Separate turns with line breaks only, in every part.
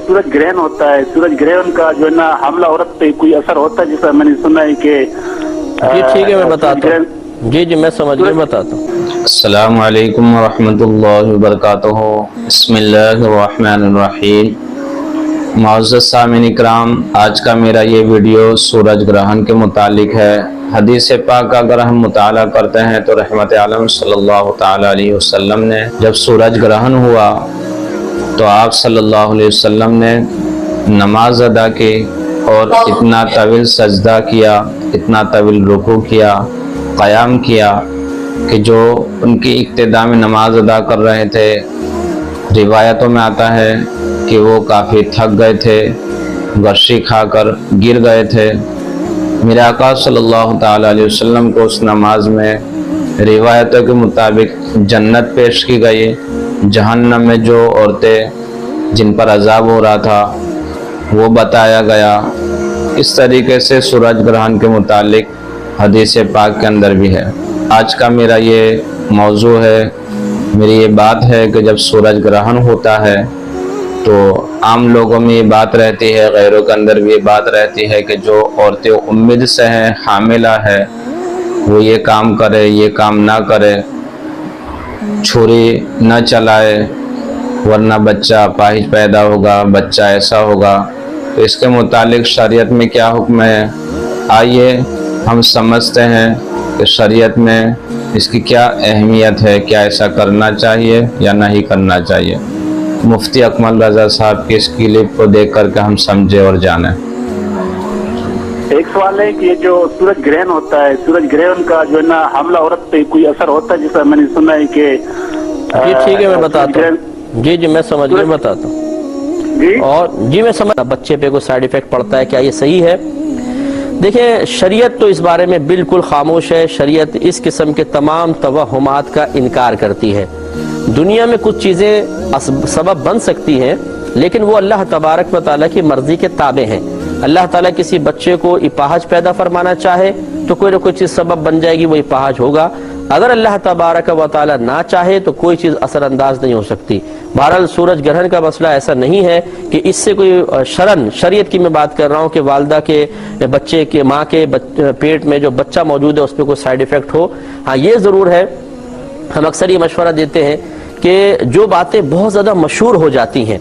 सूरज ग्रहण होता है, सूरज ग्रहण का जो है ना हमला औरत पे कोई असर होता है, जैसा मैंने सुना है कि
जी ठीक है, मैं बताता हूँ। जी जी मैं समझ गया, बताता हूँ।
अस्सलामु अलैकुम वरहमतुल्लाहि वबरकातुहू। बिस्मिल्लाहिर्रहमानिर्रहीम। मुअज़्ज़ज़ सामिन इकराम, आज का मेरा ये वीडियो सूरज ग्रहण के मुतालिक है। हदीस पाक का अगर हम मुताला करते हैं तो रहमत आलम सल्लल्लाहु ताला अलैहि वसल्लम ने जब सूरज ग्रहण हुआ तो आप सल्लल्लाहु अलैहि वसल्लम ने नमाज अदा की और इतना तवील सजदा किया, इतना तवील रुकू किया, क़याम किया कि जो उनकी इक्तिदा में नमाज अदा कर रहे थे, रिवायतों में आता है कि वो काफ़ी थक गए थे, गर्शी खाकर गिर गए थे। मेरे आका सल्लल्लाहु ताला अलैहि वसल्लम को उस नमाज में रिवायतों के मुताबिक जन्नत पेश की गई। जहन्नम में जो औरतें जिन पर अजाब हो रहा था वो बताया गया। इस तरीके से सूरज ग्रहण के मुतालिक हदीस पाक के अंदर भी है। आज का मेरा ये मौजू है, मेरी ये बात है कि जब सूरज ग्रहण होता है तो आम लोगों में ये बात रहती है, गैरों के अंदर भी ये बात रहती है कि जो औरतें उम्मीद से हैं, हामिला है, वो ये काम करे, ये काम ना करे, छुरी न चलाए वरना बच्चा अपाहिज पैदा होगा, बच्चा ऐसा होगा। तो इसके मुतालिक शरीयत में क्या हुक्म है, आइए हम समझते हैं कि शरीयत में इसकी क्या अहमियत है, क्या ऐसा करना चाहिए या नहीं करना चाहिए। मुफ्ती अकमल रजा साहब की इस क्लिप को देख करके हम समझे और जाने।
एक सवाल है कि ये जो सूरज ग्रहण होता है, सूरज ग्रहण का जो है ना हमला औरत पे कोई असर होता है, जैसा मैंने सुना है कि
जी ठीक है, मैं बताता हूँ। जी जी मैं समझ गया, बताता हूँ।
जी
और जी मैं समझ, बच्चे पे कोई साइड इफेक्ट पड़ता है, क्या ये सही है? देखिए, शरीयत तो इस बारे में बिल्कुल खामोश है। शरीयत इस किस्म के तमाम तवहुमात का इनकार करती है। दुनिया में कुछ चीज़ें सबब बन सकती हैं, लेकिन वो अल्लाह तबारक व तआला की मर्जी के ताबे हैं। अल्लाह ताला किसी बच्चे को इपाहज पैदा फरमाना चाहे तो कोई ना कोई चीज़ सबब बन जाएगी, वो इपाहज होगा। अगर अल्लाह तबारक व तआला ना चाहे तो कोई चीज़ असरअंदाज नहीं हो सकती। बहरहाल सूरज ग्रहण का मसला ऐसा नहीं है कि इससे कोई शरीयत की मैं बात कर रहा हूँ कि वालदा के बच्चे के माँ के पेट में जो बच्चा मौजूद है उस पर कोई साइड इफ़ेक्ट हो। हाँ, ये ज़रूर है, हम अक्सर ये मशवरा देते हैं कि जो बातें बहुत ज़्यादा मशहूर हो जाती हैं,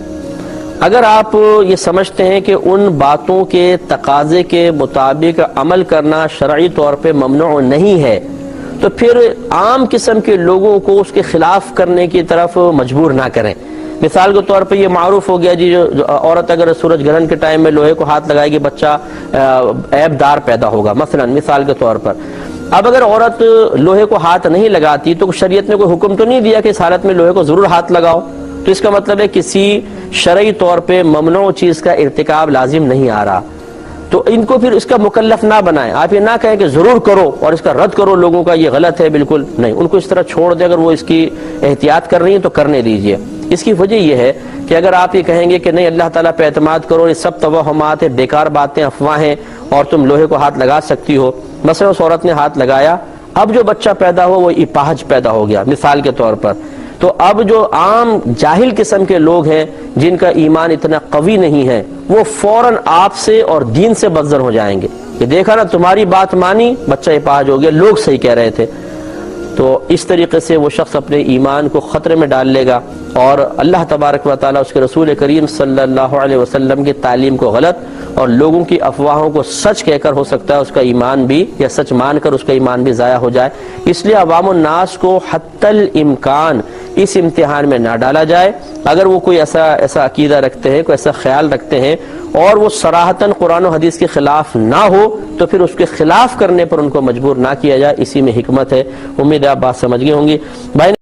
अगर आप ये समझते हैं कि उन बातों के तकाजे के मुताबिक अमल करना शरई तौर पे ममनू नहीं है, तो फिर आम किस्म के लोगों को उसके खिलाफ करने की तरफ मजबूर ना करें। मिसाल के तौर पे ये मारूफ हो गया जी, जो औरत अगर सूरज ग्रहण के टाइम में लोहे को हाथ लगाएगी बच्चा ऐबदार पैदा होगा, मसलन मिसाल के तौर पर। अब अगर औरत लोहे को हाथ नहीं लगाती तो शरीयत ने कोई हुक्म तो नहीं दिया कि इस हालत में लोहे को जरूर हाथ लगाओ। तो इसका मतलब है किसी शरई तौर पे ममनू चीज़ का इर्तिकाब लाजिम नहीं आ रहा। तो इनको फिर इसका मुकल्लफ ना बनाएं। आप ये ना कहें कि ज़रूर करो और इसका रद्द करो लोगों का, ये गलत है, बिल्कुल नहीं। उनको इस तरह छोड़ दे, अगर वो इसकी एहतियात कर रही हैं तो करने दीजिए। इसकी वजह यह है कि अगर आप ये कहेंगे कि नहीं अल्लाह ताला पे एतमाद करो, ये सब तवहुमात है, बेकार बातें, अफवाहें, और तुम लोहे को हाथ लगा सकती हो। मसलन उस औरत ने हाथ लगाया, अब जो बच्चा पैदा हुआ वो इपाहज पैदा हो गया मिसाल के तौर पर। तो अब जो आम जाहिल किस्म के लोग हैं जिनका ईमान इतना कवी नहीं है, वो फौरन आपसे और दीन से बदतर हो जाएंगे कि देखा ना, तुम्हारी बात मानी, बच्चा इपाहज हो गया, लोग सही कह रहे थे। तो इस तरीके से वो शख्स अपने ईमान को ख़तरे में डाल लेगा और अल्लाह तबारक व तआला उसके रसूल करीम सल्लल्लाहु अलैहि वसल्लम की तालीम को गलत और लोगों की अफवाहों को सच कहकर हो सकता है उसका ईमान भी, या सच मानकर उसका ईमान भी ज़ाया हो जाए। इसलिए अवामुन नास को हत्तल इम्कान इस इम्तिहान में ना डाला जाए। अगर वो कोई ऐसा अकीदा रखते हैं, कोई ऐसा ख्याल रखते हैं और वो सराहतन कुरान और हदीस के खिलाफ ना हो, तो फिर उसके खिलाफ करने पर उनको मजबूर ना किया जाए। इसी में हिकमत है। उम्मीद है आप बात समझ गए होंगी भाई।